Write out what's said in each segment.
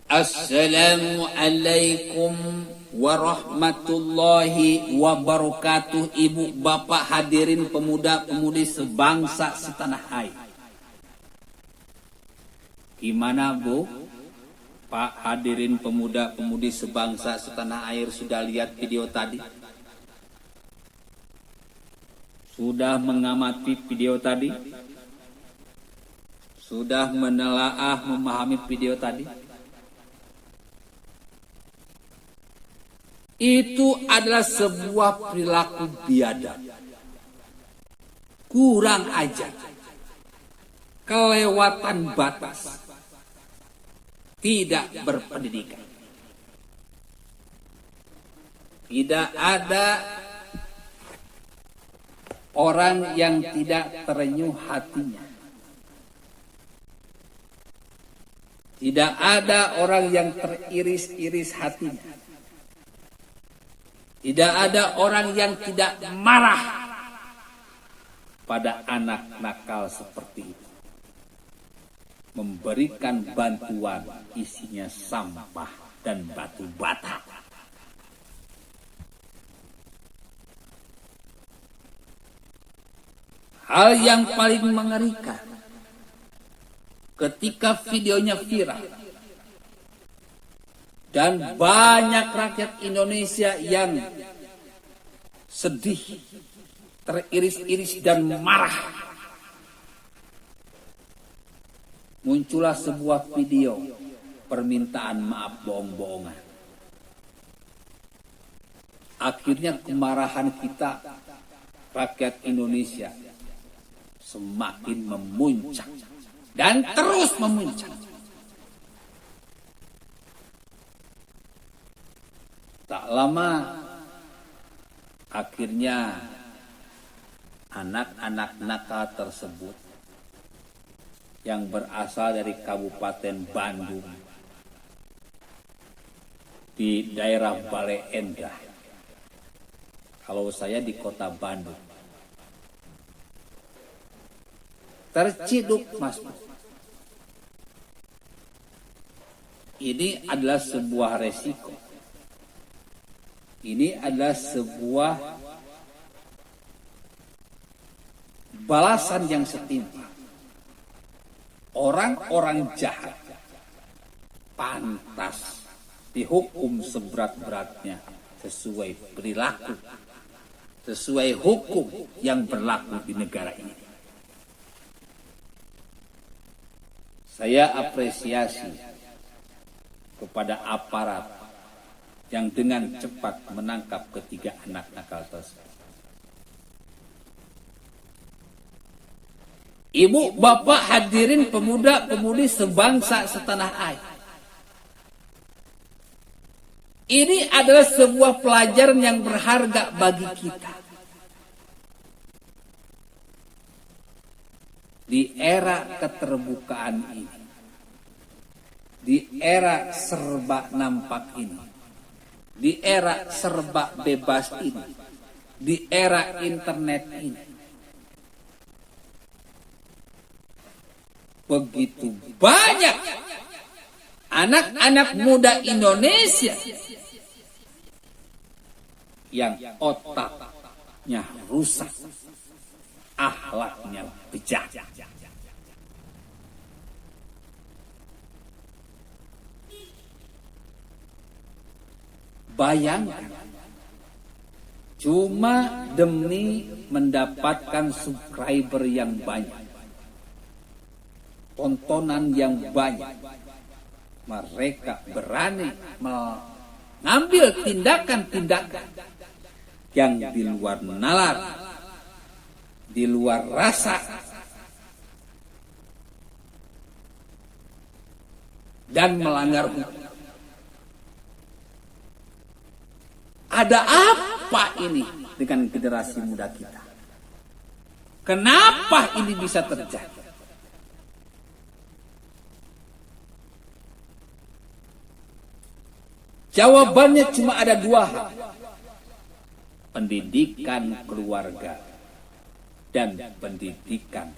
Assalamualaikum warahmatullahi wabarakatuh. Ibu, bapak, hadirin pemuda-pemudi sebangsa setanah air. Gimana, Bu? Pak, hadirin pemuda-pemudi sebangsa setanah air, sudah lihat video tadi? Sudah mengamati video tadi? Sudah menelaah, memahami video tadi? Itu adalah sebuah perilaku biadab. Kurang ajar. Kelewatan batas. Tidak berpendidikan. Tidak ada orang yang tidak terenyuh hatinya. Tidak ada orang yang teriris-iris hatinya. Tidak ada orang yang tidak marah pada anak nakal seperti itu. Memberikan bantuan isinya sampah dan batu bata. Hal yang paling mengerikan, ketika videonya viral dan banyak rakyat Indonesia yang sedih, teriris-iris dan marah, muncullah sebuah video permintaan maaf bohong-bohongan. Akhirnya kemarahan kita, rakyat Indonesia, semakin memuncak dan terus memuncak. Tak lama, akhirnya anak-anak nakal tersebut yang berasal dari Kabupaten Bandung di daerah Bale Endah. Kalau saya di kota Bandung, terciduk, Mas. Ini adalah sebuah resiko. Ini adalah sebuah balasan yang setimpal. Orang-orang jahat pantas dihukum seberat-beratnya sesuai perilaku, sesuai hukum yang berlaku di negara ini. Saya apresiasi kepada aparat yang dengan cepat menangkap ketiga anak nakal tersebut. Ibu, bapak, hadirin pemuda-pemudi sebangsa setanah air. Ini adalah sebuah pelajaran yang berharga bagi kita. Di era keterbukaan ini, di era serba nampak ini, di era serba bebas ini, di era internet ini, begitu banyak anak-anak muda Indonesia yang otaknya rusak, akhlaknya bejat. Bayangkan, cuma demi mendapatkan subscriber yang banyak, tontonan yang banyak, mereka berani mengambil tindakan-tindakan yang di luar nalar, di luar rasa, dan melanggar hukum. Ada apa ini dengan generasi muda kita? Kenapa ini bisa terjadi? Jawabannya cuma ada dua hal. Pendidikan keluarga dan pendidikan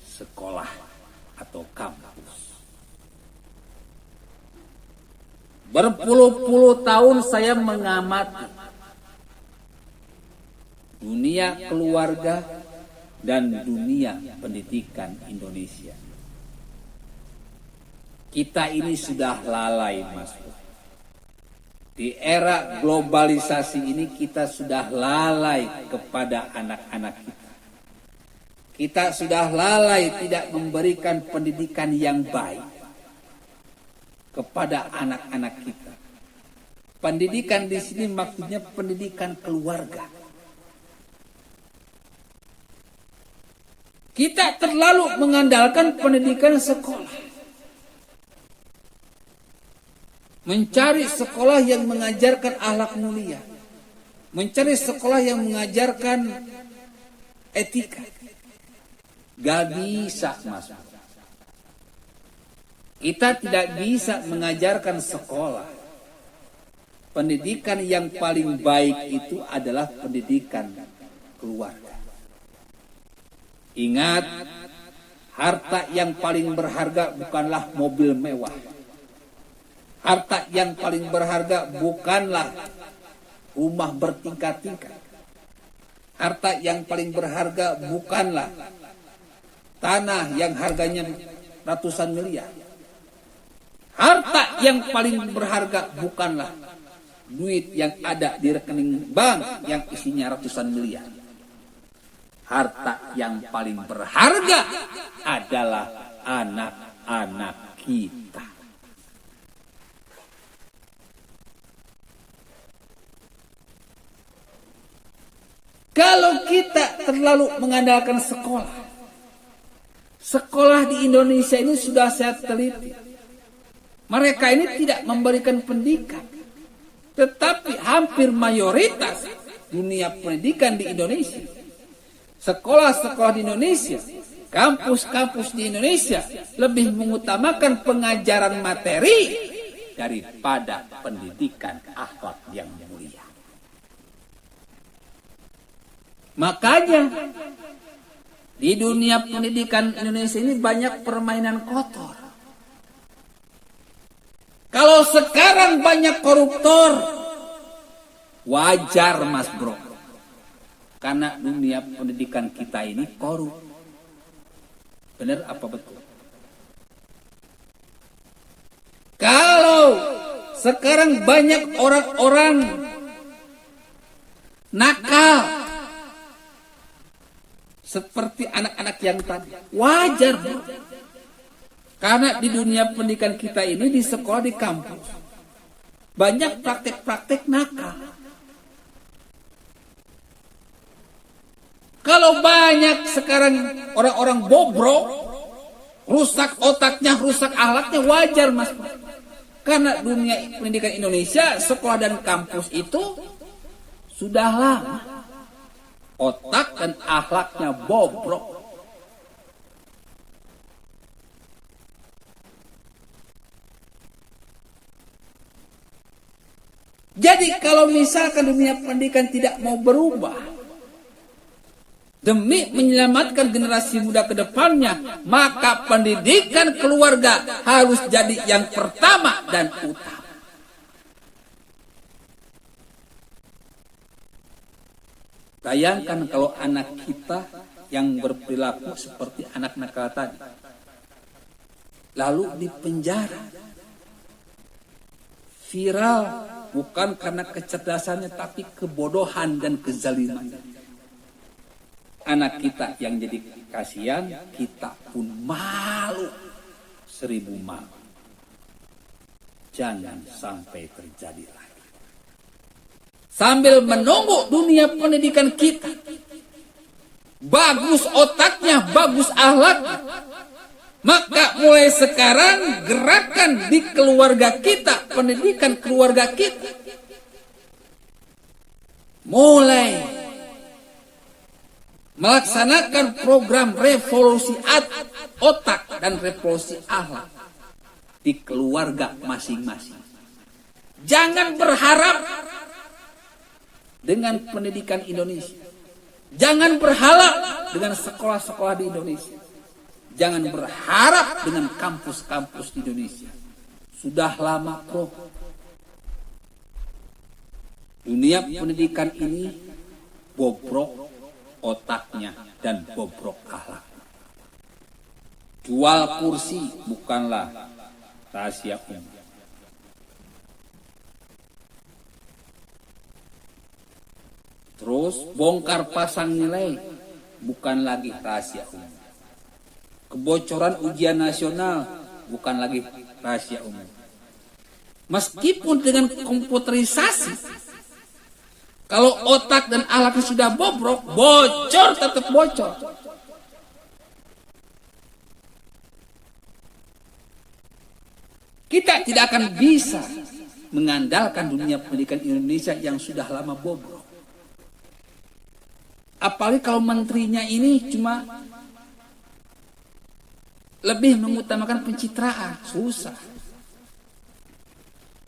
sekolah atau kampus. Berpuluh-puluh tahun saya mengamati dunia keluarga dan dunia pendidikan Indonesia. Kita ini sudah lalai, Mas. Di era globalisasi ini kita sudah lalai kepada anak-anak kita. Kita sudah lalai tidak memberikan pendidikan yang baik kepada anak-anak kita. Pendidikan di sini maksudnya pendidikan keluarga. Kita terlalu mengandalkan pendidikan sekolah. Mencari sekolah yang mengajarkan akhlak mulia. Mencari sekolah yang mengajarkan etika. Gak bisa, Mas. Kita tidak bisa mengajarkan sekolah. Pendidikan yang paling baik itu adalah pendidikan keluarga. Ingat, harta yang paling berharga bukanlah mobil mewah. Harta yang paling berharga bukanlah rumah bertingkat-tingkat. Harta yang paling berharga bukanlah tanah yang harganya ratusan miliar. Harta yang paling berharga bukanlah duit yang ada di rekening bank yang isinya ratusan miliar. Harta yang paling berharga adalah anak-anak kita. Kalau kita terlalu mengandalkan sekolah, sekolah di Indonesia ini sudah saya teliti. Mereka ini tidak memberikan pendidikan. Tetapi hampir mayoritas dunia pendidikan di Indonesia, sekolah-sekolah di Indonesia, kampus-kampus di Indonesia lebih mengutamakan pengajaran materi daripada pendidikan akhlak yang mulia. Makanya di dunia pendidikan Indonesia ini banyak permainan kotor. Kalau sekarang banyak koruptor, wajar, Mas Bro. Karena dunia pendidikan kita ini korup. Benar apa betul? Kalau sekarang banyak orang-orang nakal seperti anak-anak yang tadi, wajar, Bro. Karena di dunia pendidikan kita ini, di sekolah, di kampus, banyak praktek-praktek nakal. Kalau banyak sekarang orang-orang bobrok, rusak otaknya, rusak akhlaknya, wajar, Mas. Karena dunia pendidikan Indonesia, sekolah dan kampus itu sudah lama otak dan akhlaknya bobrok. Jadi kalau misalkan dunia pendidikan tidak mau berubah demi menyelamatkan generasi muda ke depannya, maka pendidikan keluarga harus jadi yang pertama dan utama. Bayangkan kalau anak kita yang berperilaku seperti anak nakal tadi, lalu dipenjara, viral, bukan karena kecerdasannya, tapi kebodohan dan kezaliman. Anak kita yang jadi kasihan, kita pun malu, 1000 malu. Jangan sampai terjadi lagi. Sambil menunggu dunia pendidikan kita bagus otaknya, bagus akhlaknya, maka mulai sekarang gerakan di keluarga kita, pendidikan keluarga kita, mulai melaksanakan program revolusi otak dan revolusi akhlak di keluarga masing-masing. Jangan berharap dengan pendidikan Indonesia. Jangan berharap dengan sekolah-sekolah di Indonesia. Jangan berharap dengan kampus-kampus di Indonesia. Sudah lama, Bro. Dunia pendidikan ini bobrok otaknya dan bobrok akhlak. Jual kursi bukanlah rahasia umum. Terus bongkar pasang nilai bukan lagi rahasia umum. Kebocoran ujian nasional bukan lagi rahasia umum. Meskipun dengan komputerisasi, kalau otak dan alatnya sudah bobrok, bocor tetap bocor. Kita tidak akan bisa mengandalkan dunia pendidikan Indonesia yang sudah lama bobrok. Apalagi kalau menterinya ini cuma lebih mengutamakan pencitraan, susah.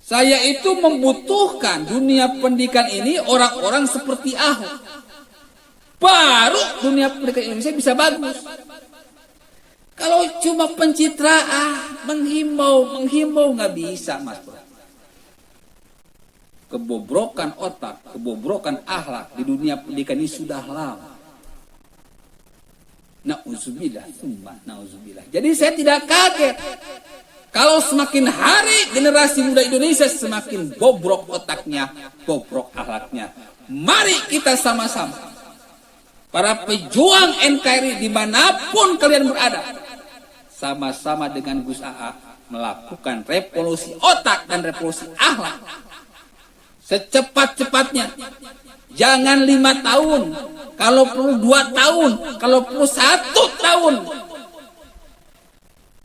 Saya itu membutuhkan dunia pendidikan ini orang-orang seperti Ahok. Baru dunia pendidikan Indonesia bisa bagus. Kalau cuma pencitraan, menghimbau nggak bisa, Mas Bro. Kebobrokan otak, kebobrokan akhlak di dunia pendidikan ini sudah lama. Nauzubillah, summa nauzubillah. Jadi saya tidak kaget kalau semakin hari generasi muda Indonesia semakin bobrok otaknya, bobrok akhlaknya. Mari kita sama-sama, para pejuang NKRI dimanapun kalian berada, sama-sama dengan Gus AA melakukan revolusi otak dan revolusi akhlak. Secepat-cepatnya. Jangan 5 tahun. Kalau perlu 2 tahun. Kalau perlu 1 tahun.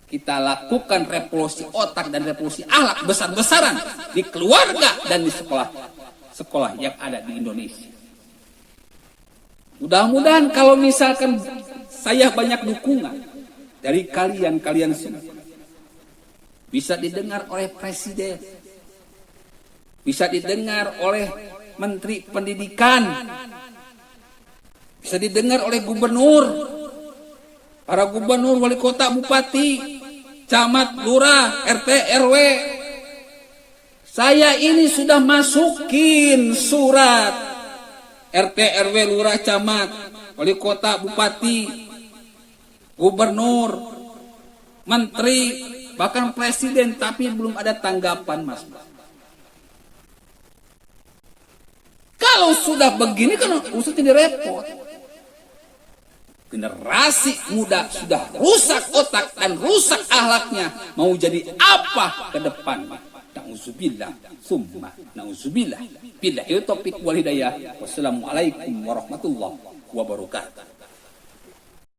Kita lakukan revolusi otak dan revolusi akhlak besar-besaran di keluarga dan di sekolah yang ada di Indonesia. Mudah-mudahan kalau misalkan saya banyak dukungan dari kalian semua, bisa didengar oleh Presiden, bisa didengar oleh Menteri Pendidikan, bisa didengar oleh gubernur, para gubernur, wali kota, bupati, camat, lurah, RT, RW. Saya ini sudah masukin surat RT, RW, lurah, camat, wali kota, bupati, gubernur, menteri, bahkan presiden, tapi belum ada tanggapan, Mas. Kalau sudah begini kan usah jadi repot. Generasi muda sudah rusak otak dan rusak akhlaknya. Mau jadi apa ke depan? Nauzubillah, summa nauzubillah. Billahi taufiq wal hidayah. Wassalamualaikum warahmatullahi wabarakatuh.